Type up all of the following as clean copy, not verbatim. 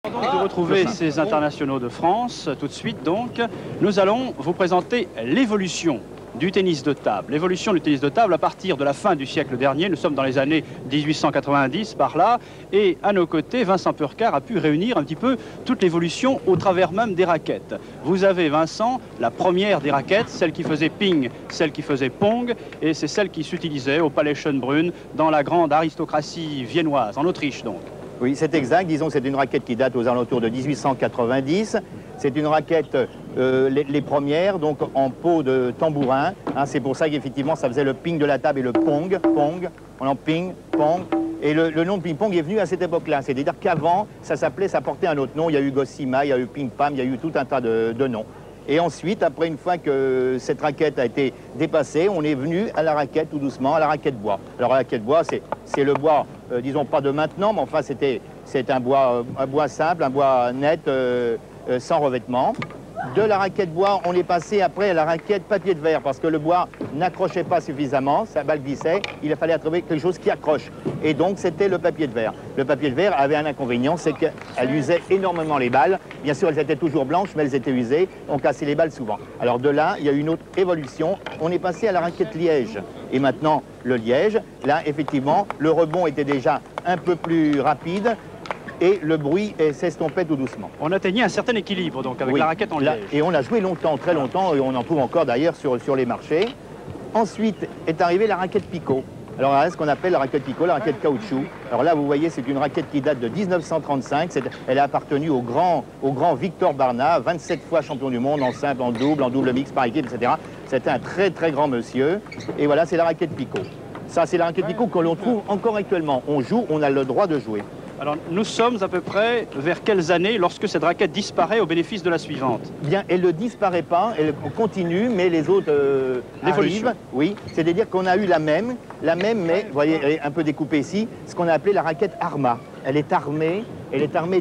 Donc, de retrouver ces internationaux de France, tout de suite donc, nous allons vous présenter l'évolution du tennis de table. L'évolution du tennis de table à partir de la fin du siècle dernier, nous sommes dans les années 1890 par là, et à nos côtés, Vincent Purcar a pu réunir un petit peu toute l'évolution au travers même des raquettes. Vous avez, Vincent, la première des raquettes, celle qui faisait ping, celle qui faisait pong, et c'est celle qui s'utilisait au Palais Schönbrunn dans la grande aristocratie viennoise, en Autriche donc. Oui, c'est exact. Disons que c'est une raquette qui date aux alentours de 1890. C'est une raquette, les premières, donc en peau de tambourin. Hein, c'est pour ça qu'effectivement, ça faisait le ping de la table et le pong. Pong, on en ping, pong. Et le nom de ping-pong est venu à cette époque-là. C'est-à-dire qu'avant, ça portait un autre nom. Il y a eu Gossamer, il y a eu ping-pam, il y a eu tout un tas de noms. Et ensuite, après, une fois que cette raquette a été dépassée, on est venu à la raquette tout doucement, à la raquette bois. Alors, la raquette bois, c'est le bois, disons pas de maintenant, mais enfin, c'est un bois simple, un bois net, sans revêtement. De la raquette bois, on est passé après à la raquette papier de verre, parce que le bois n'accrochait pas suffisamment, sa balle glissait, il fallait trouver quelque chose qui accroche. Et donc, c'était le papier de verre. Le papier de verre avait un inconvénient, c'est qu'elle usait énormément les balles. Bien sûr, elles étaient toujours blanches, mais elles étaient usées, on cassait les balles souvent. Alors de là, il y a eu une autre évolution, on est passé à la raquette liège. Et maintenant, le liège, là, effectivement, le rebond était déjà un peu plus rapide, et le bruit s'estompait tout doucement. On atteignait un certain équilibre donc avec la raquette en liège. Et on a joué longtemps, très longtemps, et on en trouve encore d'ailleurs sur les marchés. Ensuite est arrivée la raquette picot. Alors là, ce qu'on appelle la raquette picot, la raquette caoutchouc. Alors là, vous voyez, c'est une raquette qui date de 1935. Elle a appartenu au grand Victor Barna, 27 fois champion du monde en simple, en double mix, par équipe, etc. C'était un très très grand monsieur. Et voilà, c'est la raquette picot. Ça, c'est la raquette picot que l'on trouve encore actuellement. On joue, on a le droit de jouer. Alors, nous sommes à peu près vers quelles années lorsque cette raquette disparaît au bénéfice de la suivante? Bien, elle ne disparaît pas, elle continue, mais les autres arrivent. Oui, c'est-à-dire qu'on a eu la même, mais vous voyez, elle est un peu découpée ici, ce qu'on a appelé la raquette Arma. Elle est armée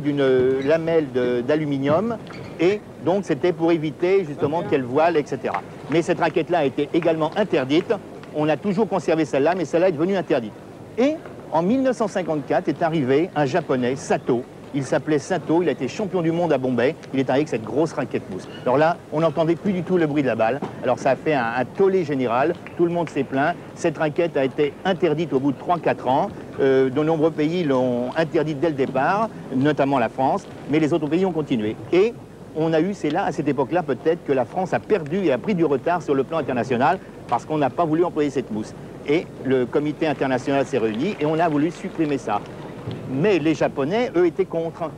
d'une lamelle d'aluminium, et donc c'était pour éviter justement qu'elle voile, etc. Mais cette raquette-là a été également interdite. On a toujours conservé celle-là, mais celle-là est devenue interdite. Et en 1954 est arrivé un Japonais, Sato. Il s'appelait Sato, il a été champion du monde à Bombay. Il est arrivé avec cette grosse raquette mousse. Alors là, on n'entendait plus du tout le bruit de la balle. Alors ça a fait un tollé général. Tout le monde s'est plaint. Cette raquette a été interdite au bout de 3-4 ans. De nombreux pays l'ont interdite dès le départ, notamment la France. Mais les autres pays ont continué. Et on a eu, c'est là, à cette époque-là, peut-être que la France a perdu et a pris du retard sur le plan international parce qu'on n'a pas voulu employer cette mousse. Et le comité international s'est réuni et on a voulu supprimer ça. Mais les Japonais, eux, étaient contre.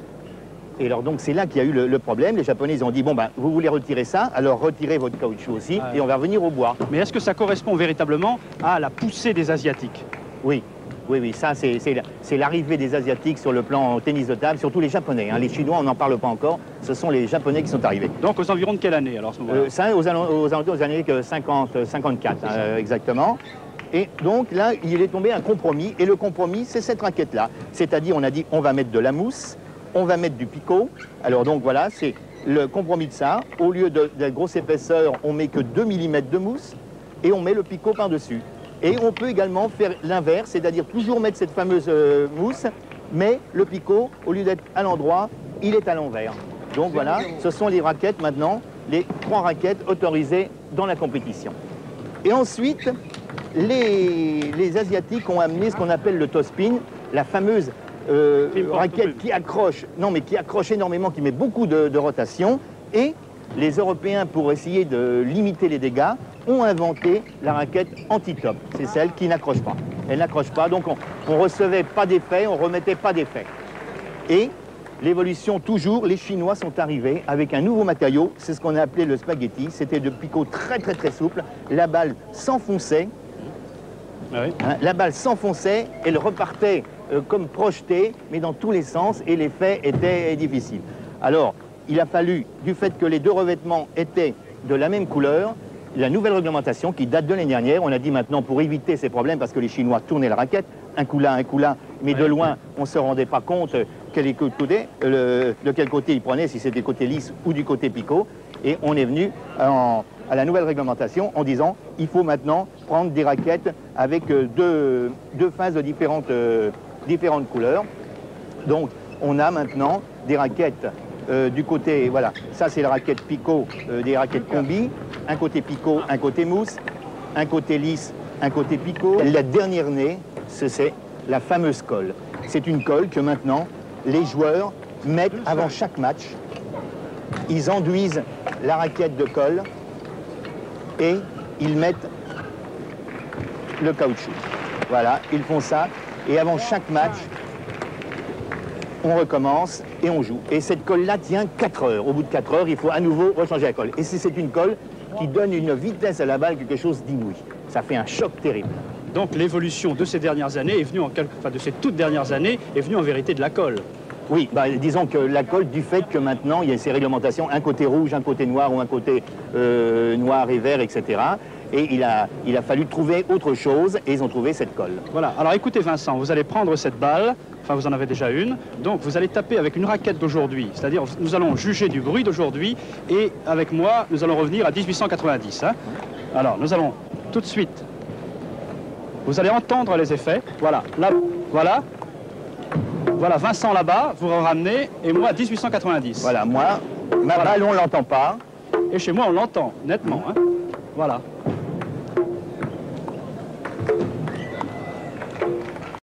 Et alors donc c'est là qu'il y a eu le problème. Les Japonais, ils ont dit, bon ben, vous voulez retirer ça, alors retirez votre caoutchouc aussi et on va revenir au bois. Mais est-ce que ça correspond véritablement à la poussée des Asiatiques? Oui. Oui, ça c'est l'arrivée des Asiatiques sur le plan tennis de table, surtout les Japonais. Hein. Les Chinois, on n'en parle pas encore, ce sont les Japonais qui sont arrivés. Donc aux environs de quelle année alors, à ce moment-là? Ça, aux alentours des années 50-54, exactement. Et donc là, il est tombé un compromis, et le compromis, c'est cette raquette-là. C'est-à-dire, on a dit, on va mettre de la mousse, on va mettre du picot. Alors donc voilà, c'est le compromis de ça. Au lieu de la grosse épaisseur, on met que 2 mm de mousse, et on met le picot par-dessus. Et on peut également faire l'inverse, c'est-à-dire toujours mettre cette fameuse mousse, mais le picot, au lieu d'être à l'endroit, il est à l'envers. Donc voilà, ce sont les raquettes maintenant, les 3 raquettes autorisées dans la compétition. Et ensuite, les Asiatiques ont amené ce qu'on appelle le tospin, la fameuse raquette qui accroche, qui accroche énormément, qui met beaucoup de rotation. Et les Européens, pour essayer de limiter les dégâts, ont inventé la raquette anti-top. C'est celle qui n'accroche pas. Elle n'accroche pas, donc on recevait pas d'effet, on remettait pas d'effet. Et l'évolution, toujours, les Chinois sont arrivés avec un nouveau matériau, c'est ce qu'on a appelé le spaghetti. C'était de picot très très très souple. La balle s'enfonçait. Oui. Hein, la balle s'enfonçait, elle repartait comme projetée, mais dans tous les sens, et l'effet était difficile. Alors, il a fallu, du fait que les deux revêtements étaient de la même couleur, la nouvelle réglementation qui date de l'année dernière, on a dit maintenant pour éviter ces problèmes, parce que les Chinois tournaient la raquette, un coup là, mais de loin, on ne se rendait pas compte de quel côté ils prenaient, si c'était du côté lisse ou du côté picot, et on est venu à la nouvelle réglementation en disant il faut maintenant prendre des raquettes avec deux phases de différentes couleurs. Donc on a maintenant des raquettes du côté, voilà, ça c'est la raquette picot, des raquettes combi, un côté picot, un côté mousse, un côté lisse, un côté picot. La dernière née, c'est la fameuse colle. C'est une colle que maintenant les joueurs mettent avant chaque match. Ils enduisent la raquette de colle et ils mettent le caoutchouc. Voilà, ils font ça et avant chaque match, on recommence et on joue. Et cette colle-là tient 4 heures. Au bout de 4 heures, il faut à nouveau rechanger la colle. Et c'est une colle qui donne une vitesse à la balle, quelque chose d'inouï. Ça fait un choc terrible. Donc l'évolution de ces dernières années est venue, de ces toutes dernières années, est venue en vérité de la colle. Oui, disons que la colle, du fait que maintenant il y a ces réglementations, un côté rouge, un côté noir ou un côté noir et vert, etc. Et il a fallu trouver autre chose et ils ont trouvé cette colle. Voilà, alors écoutez Vincent, vous allez prendre cette balle, enfin vous en avez déjà une, donc vous allez taper avec une raquette d'aujourd'hui, c'est-à-dire nous allons juger du bruit d'aujourd'hui et avec moi nous allons revenir à 1890. Hein. Alors nous allons tout de suite, vous allez entendre les effets, voilà, là, voilà. Voilà, Vincent là-bas, vous ramenez, et moi 1890. Voilà, moi, ma balle on l'entend pas. Et chez moi on l'entend, nettement. Hein. Voilà.